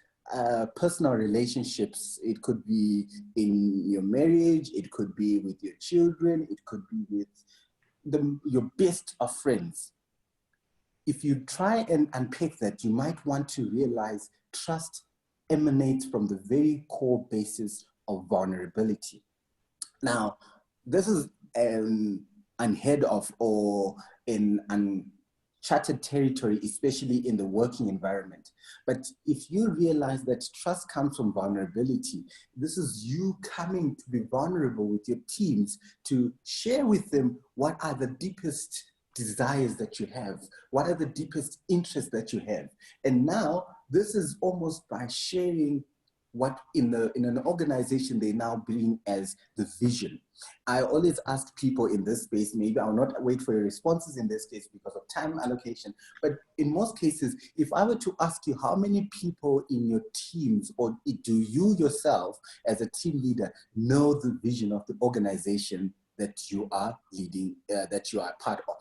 personal relationships. It could be in your marriage, it could be with your children, it could be with your best of friends. If you try and unpack that, you might want to realize trust emanates from the very core basis of vulnerability. Now, this is unheard of or in uncharted territory, especially in the working environment. But if you realize that trust comes from vulnerability, this is you coming to be vulnerable with your teams to share with them what are the deepest desires that you have, what are the deepest interests that you have. And now this is almost by sharing what in an organization they now bring as the vision. I always ask people in this space, maybe I'll not wait for your responses in this case because of time allocation, but in most cases, if I were to ask you how many people in your teams, or do you yourself as a team leader know the vision of the organization that you are leading, that you are part of?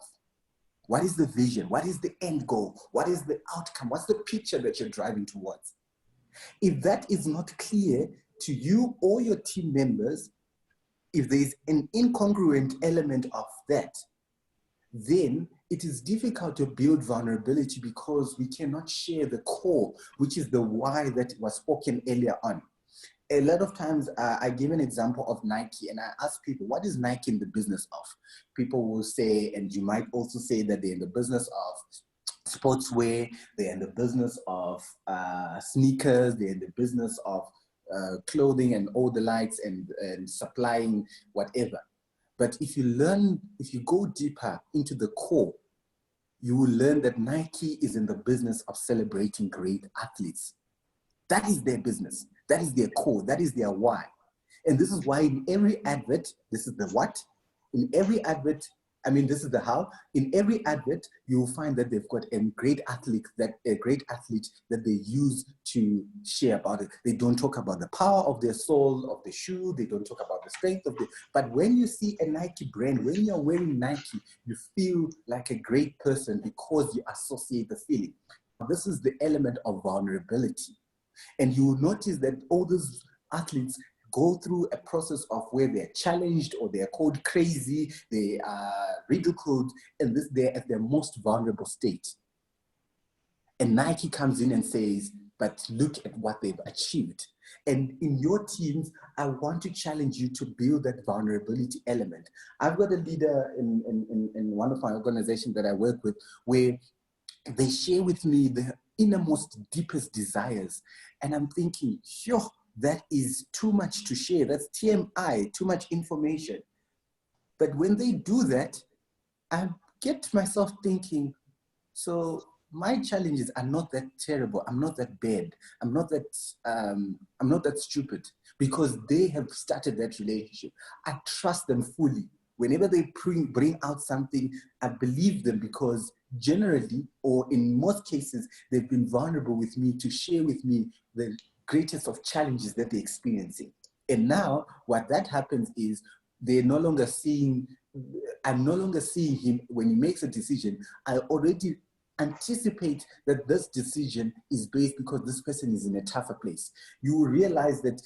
What is the vision? What is the end goal? What is the outcome? What's the picture that you're driving towards? If that is not clear to you or your team members, if there's an incongruent element of that, then it is difficult to build vulnerability because we cannot share the core, which is the why that was spoken earlier on. a lot of times I give an example of Nike and I ask people, what is Nike in the business of? People will say, and you might also say that they're in the business of sportswear, they're in the business of sneakers, they're in the business of clothing and all the likes and supplying whatever. But if you go deeper into the core, you will learn that Nike is in the business of celebrating great athletes. That is their business. That is their core. That is their why. And this is why in every advert, this is the what. In every advert, I mean, this is the how. In every advert, you will find that they've got a great athlete that they use to share about it. They don't talk about the power of their sole of the shoe. They don't talk about the strength of the. But when you see a Nike brand, when you're wearing Nike, you feel like a great person because you associate the feeling. This is the element of vulnerability. And you will notice that all those athletes go through a process of where they're challenged or they're called crazy, they are ridiculed, and they're at their most vulnerable state. And Nike comes in and says, but look at what they've achieved. And in your teams, I want to challenge you to build that vulnerability element. I've got a leader in one of my organizations that I work with where they share with me the innermost, deepest desires. And I'm thinking, sure, that is too much to share. That's TMI, too much information. But when they do that, I get myself thinking, so my challenges are not that terrible. I'm not that bad. I'm not that stupid because they have started that relationship. I trust them fully. Whenever they bring out something, I believe them because generally, or in most cases, they've been vulnerable with me to share with me the greatest of challenges that they're experiencing. And now what that happens is I'm no longer seeing him when he makes a decision. I already anticipate that this decision is based because this person is in a tougher place. You will realize that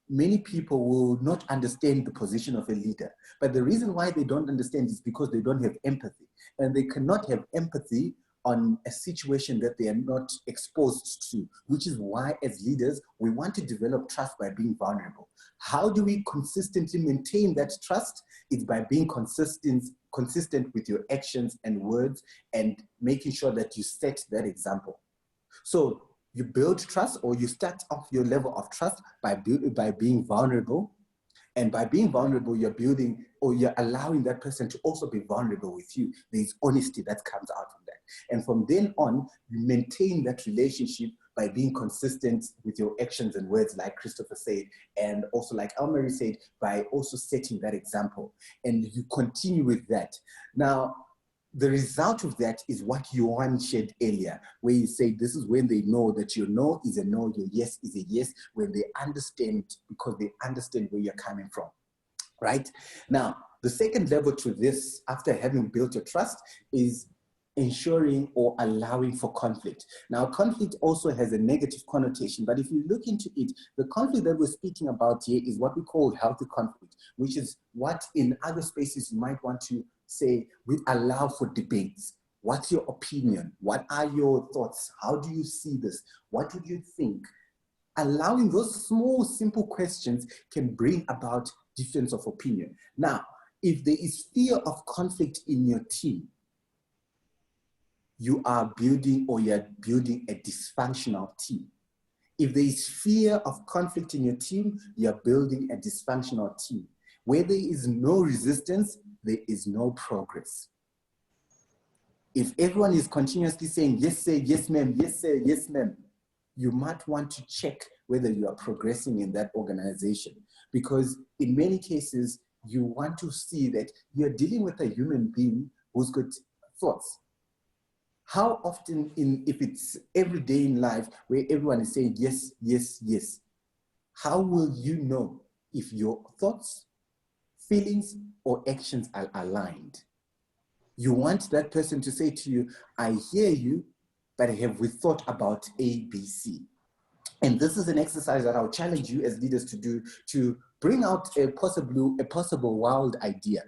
many people will not understand the position of a leader. But the reason why they don't understand is because they don't have empathy. And they cannot have empathy on a situation that they are not exposed to, which is why as leaders, we want to develop trust by being vulnerable. How do we consistently maintain that trust? It's by being consistent with your actions and words and making sure that you set that example. So you build trust, or you start off your level of trust by being vulnerable. And by being vulnerable, you're building, or you're allowing that person to also be vulnerable with you. There's honesty that comes out from that. And from then on, you maintain that relationship by being consistent with your actions and words, like Christopher said, and also like Elmarie said, by also setting that example. And you continue with that. Now, the result of that is what Johan shared earlier, where you say this is when they know that your no is a no, your yes is a yes, when they understand, because they understand where you're coming from, right? Now, the second level to this, after having built your trust, is ensuring or allowing for conflict. Now, conflict also has a negative connotation, but if you look into it, the conflict that we're speaking about here is what we call healthy conflict, which is what in other spaces you might want to say, we allow for debates. What's your opinion? What are your thoughts? How do you see this? What would you think? Allowing those small, simple questions can bring about difference of opinion. Now, if there is fear of conflict in your team, you're building a dysfunctional team. If there is fear of conflict in your team, you're building a dysfunctional team. Where there is no resistance, there is no progress. If everyone is continuously saying, yes, sir, yes, ma'am, yes, sir, yes, ma'am, you might want to check whether you are progressing in that organization. Because in many cases, you want to see that you're dealing with a human being who's got thoughts. How often, if it's every day in life where everyone is saying yes, yes, yes, how will you know if your thoughts, feelings, or actions are aligned? You want that person to say to you, I hear you, but have we thought about A, B, C? And this is an exercise that I'll challenge you as leaders to do, to bring out a possible wild idea,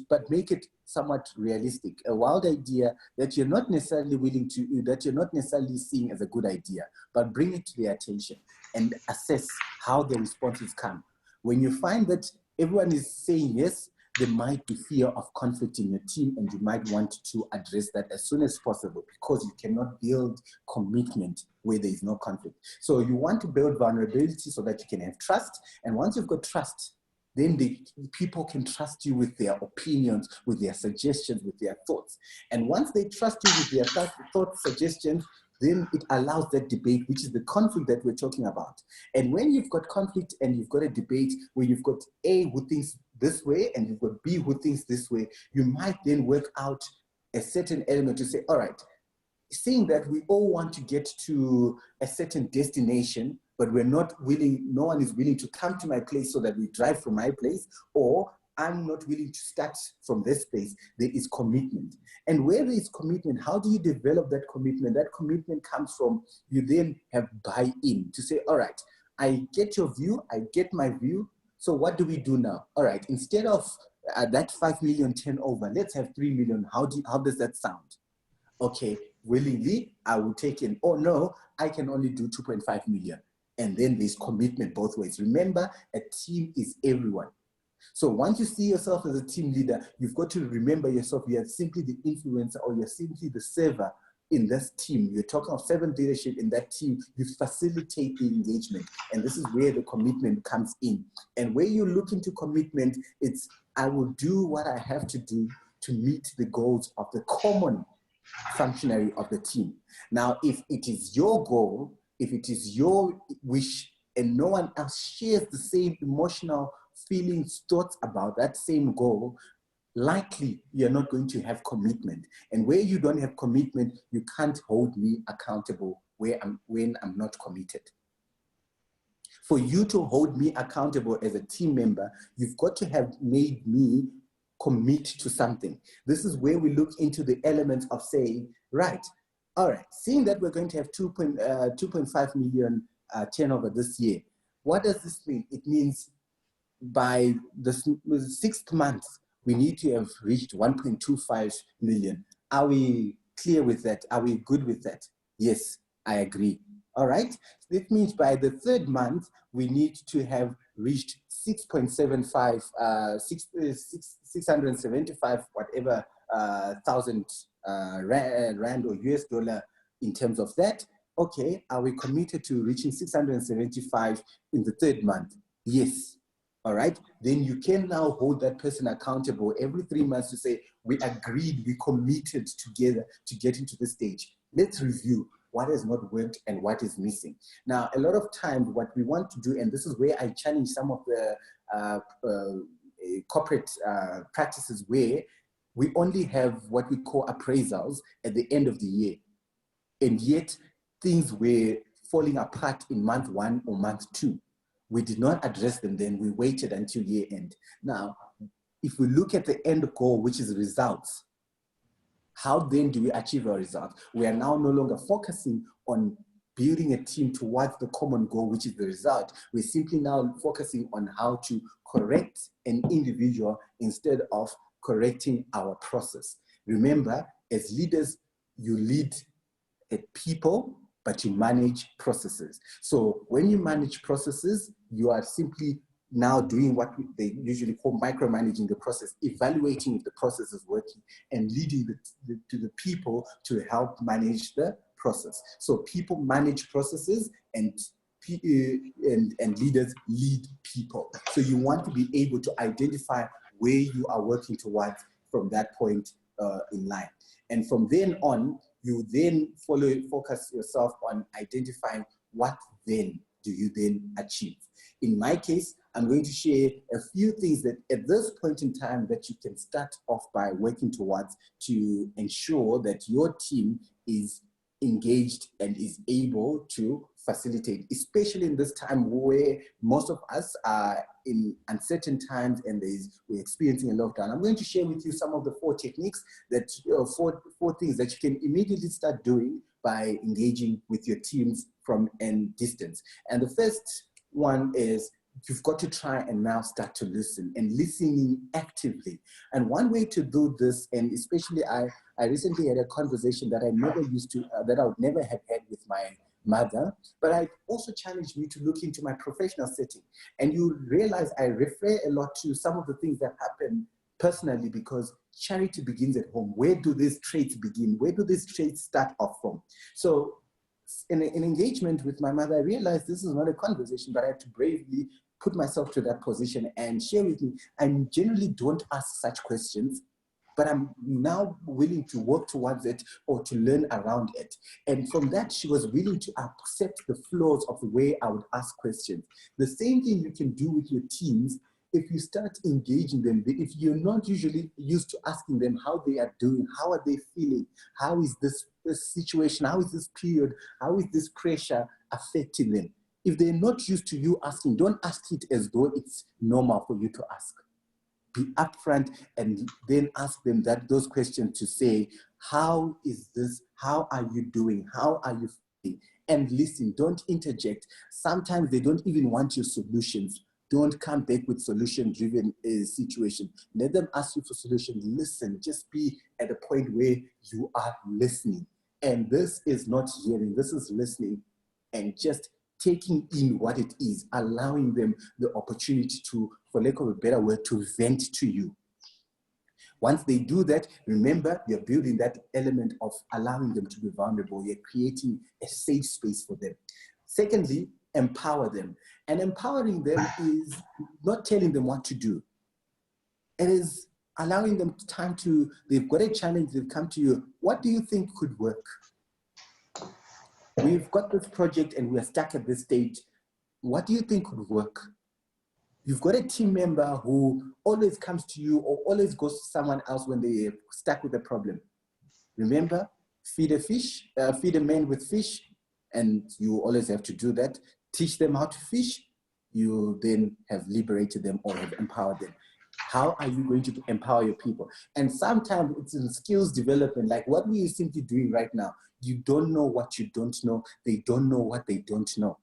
but make it somewhat realistic. A wild idea that you're not necessarily that you're not necessarily seeing as a good idea, but bring it to their attention and assess how the responses come. When you find that everyone is saying yes, there might be fear of conflict in your team, and you might want to address that as soon as possible, because you cannot build commitment where there is no conflict. So you want to build vulnerability so that you can have trust. And once you've got trust, then the people can trust you with their opinions, with their suggestions, with their thoughts. And once they trust you with their thoughts, suggestions, then it allows that debate, which is the conflict that we're talking about. And when you've got conflict and you've got a debate where you've got A who thinks this way and you've got B who thinks this way, you might then work out a certain element to say, all right, seeing that we all want to get to a certain destination, but we're not willing, no one is willing to come to my place so that we drive from my place, or I'm not willing to start from this place, there is commitment. And where there is commitment, how do you develop that commitment? That commitment comes from, you then have buy-in to say, all right, I get your view, I get my view, so what do we do now? All right, instead of that 5 million turnover, let's have 3 million. How does that sound? Okay, willingly, I will take in. Oh no, I can only do 2.5 million. And then there's commitment both ways. Remember, a team is everyone. So once you see yourself as a team leader, you've got to remember yourself. You're simply the influencer, or you're simply the server in this team. You're talking of servant leadership in that team. You facilitate the engagement. And this is where the commitment comes in. And where you look into commitment, it's, I will do what I have to do to meet the goals of the common functionary of the team. Now, if it is your goal, if it is your wish, and no one else shares the same emotional feelings, thoughts about that same goal, likely you're not going to have commitment. And where you don't have commitment, you can't hold me accountable when I'm not committed. For you to hold me accountable as a team member, you've got to have made me commit to something. This is where we look into the elements of saying, right, all right, seeing that we're going to have 2.5 million turnover this year, what does this mean? It means by the 6th month, we need to have reached 1.25 million. Are we clear with that? Are we good with that? Yes, I agree. All right. That means by the 3rd month, we need to have reached 6.75, 675, whatever, thousand rand or US dollar in terms of that. Okay, are we committed to reaching 675 in the 3rd month? Yes. All right, then you can now hold that person accountable every 3 months to say, we agreed, we committed together to get into this stage. Let's review what has not worked and what is missing. Now, a lot of times what we want to do, and this is where I challenge some of the corporate practices, where we only have what we call appraisals at the end of the year. And yet things were falling apart in month 1 or month 2. We did not address them then, we waited until year end. Now, if we look at the end goal, which is results, how then do we achieve our results? We are now no longer focusing on building a team towards the common goal, which is the result. We're simply now focusing on how to correct an individual instead of correcting our process. Remember, as leaders, you lead people, but you manage processes. So when you manage processes, you are simply now doing what they usually call micromanaging the process, evaluating if the process is working, and leading to the people to help manage the process. So people manage processes, and leaders lead people. So you want to be able to identify where you are working towards from that point in line. And from then on, you then focus yourself on identifying what then do you then achieve. In my case, I'm going to share a few things that at this point in time that you can start off by working towards to ensure that your team is engaged and is able to facilitate, especially in this time where most of us are in uncertain times and we're experiencing a lockdown. I'm going to share with you some of the 4 techniques that, 4 things that you can immediately start doing by engaging with your teams from a distance. And the first one is you've got to try and now start to listen and listening actively. And one way to do this, and especially I recently had a conversation that I never used to, that I would never have had with my mother, but I also challenged me to look into my professional setting. And you realize I refer a lot to some of the things that happen personally, because charity begins at home. Where do these traits begin? Where do these traits start off from? So in engagement with my mother, I realized this is not a conversation, but I had to bravely put myself to that position and share with me. I generally don't ask such questions, but I'm now willing to work towards it or to learn around it. And from that, she was willing to accept the flaws of the way I would ask questions. The same thing you can do with your teams. If you start engaging them, if you're not usually used to asking them how they are doing, how are they feeling, how is this situation, how is this period, how is this pressure affecting them? If they're not used to you asking, don't ask it as though it's normal for you to ask. Be upfront and then ask them those questions to say, how is this? How are you doing? How are you feeling? And listen, don't interject. Sometimes they don't even want your solutions. Don't come back with solution-driven situation. Let them ask you for solutions. Listen, just be at a point where you are listening. And this is not hearing, this is listening and just taking in what it is, allowing them the opportunity to, for lack of a better word, to vent to you. Once they do that, remember, you're building that element of allowing them to be vulnerable. You're creating a safe space for them. Secondly, empower them. And empowering them is not telling them what to do. It is allowing them time to, they've got a challenge, they've come to you. What do you think could work? We've got this project and we're stuck at this stage. What do you think could work? You've got a team member who always comes to you or always goes to someone else when they're stuck with a problem. Remember, feed a man with fish, and you always have to do that. Teach them how to fish, you then have liberated them or have empowered them. How are you going to empower your people? And sometimes it's in skills development, like what we are simply doing right now. You don't know what you don't know. They don't know what they don't know.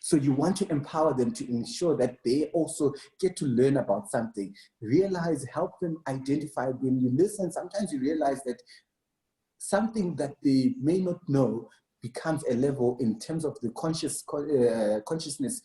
So you want to empower them to ensure that they also get to learn about something. Realize, help them identify. When you listen, sometimes you realize that something that they may not know becomes a level in terms of the consciousness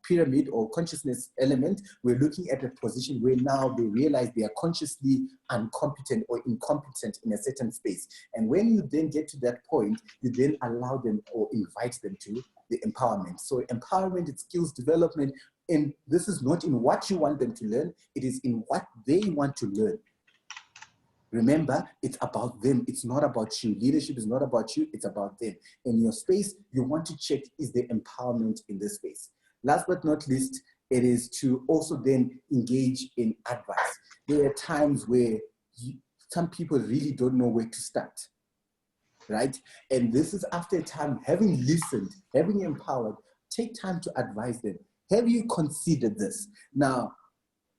pyramid or consciousness element. We're looking at a position where now they realize they are consciously incompetent or incompetent in a certain space. And when you then get to that point, you then allow them or invite them to the empowerment. So empowerment is skills development. And this is not in what you want them to learn, it is in what they want to learn. Remember, it's about them. It's not about you. Leadership is not about you. It's about them. In your space, you want to check, is there empowerment in this space? Last but not least, it is to also then engage in advice. There are times where some people really don't know where to start, right? And this is after a time, having listened, having empowered, take time to advise them. Have you considered this? Now,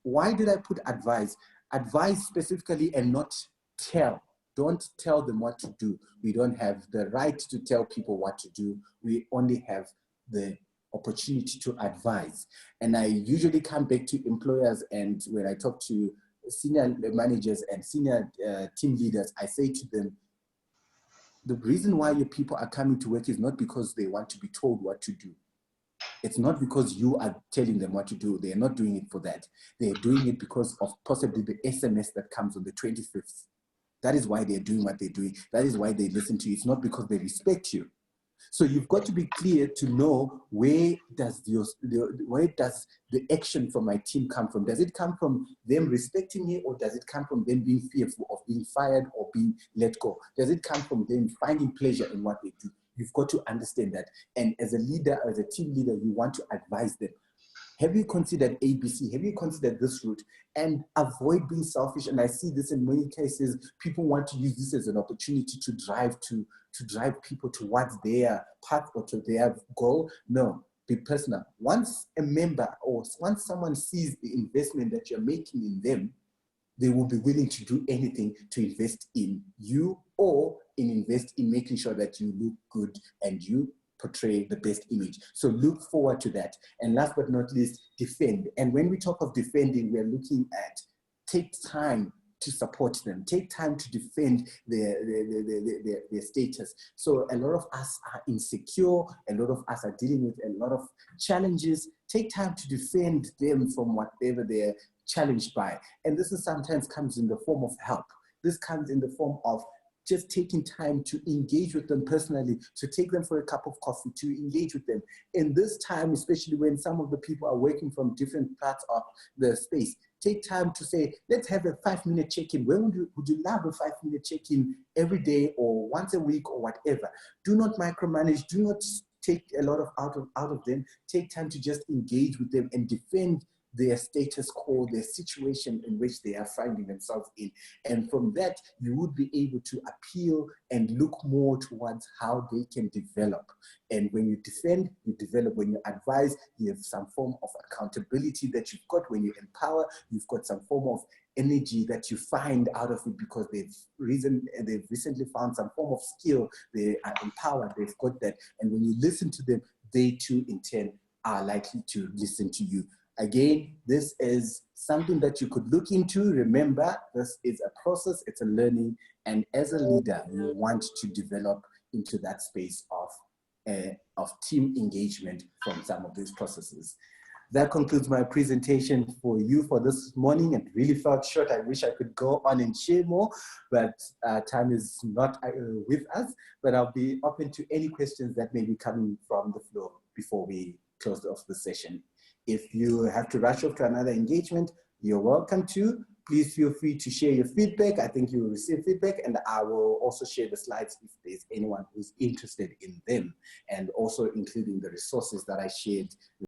why did I put advise? Advise specifically and not tell. Don't tell them what to do. We don't have the right to tell people what to do. We only have the opportunity to advise. And I usually come back to employers, and when I talk to senior managers and senior team leaders, I say to them, the reason why your people are coming to work is not because they want to be told what to do. It's not because you are telling them what to do. They are not doing it for that. They're doing it because of possibly the SMS that comes on the 25th. That is why they're doing what they're doing. That is why they listen to you. It's not because they respect you. So you've got to be clear to know, where does the action from my team come from? Does it come from them respecting me, or does it come from them being fearful of being fired or being let go? Does it come from them finding pleasure in what they do? You've got to understand that. And as a leader, as a team leader, you want to advise them. Have you considered ABC? Have you considered this route? And avoid being selfish. And I see this in many cases. People want to use this as an opportunity to drive people towards their path or to their goal. No, be personal. Once a member or once someone sees the investment that you're making in them, they will be willing to do anything to invest in you or invest in making sure that you look good and you portray the best image. So look forward to that. And last but not least, defend. And when we talk of defending, we're looking at take time to support them, take time to defend their status. So a lot of us are insecure, a lot of us are dealing with a lot of challenges. Take time to defend them from whatever they're challenged by. And this is sometimes comes in the form of help. This comes in the form of just taking time to engage with them personally, to take them for a cup of coffee, to engage with them. In this time, especially when some of the people are working from different parts of the space, take time to say, let's have a 5-minute check-in. When would you love a 5-minute check-in every day or once a week or whatever? Do not micromanage. Do not take a lot of out of them. Take time to just engage with them and defend their status quo, their situation in which they are finding themselves in. And from that, you would be able to appeal and look more towards how they can develop. And when you defend, you develop. When you advise, you have some form of accountability that you've got. When you empower, you've got some form of energy that you find out of it because they've recently found some form of skill. They are empowered, they've got that. And when you listen to them, they too in turn are likely to listen to you. Again, this is something that you could look into. Remember, this is a process, it's a learning, and as a leader, you want to develop into that space of team engagement from some of these processes. That concludes my presentation for you for this morning. It really felt short. I wish I could go on and share more, but time is not with us. But I'll be open to any questions that may be coming from the floor before we close off the session. If you have to rush off to another engagement, you're welcome to. Please feel free to share your feedback. I think you will receive feedback, and I will also share the slides if there's anyone who's interested in them, and also including the resources that I shared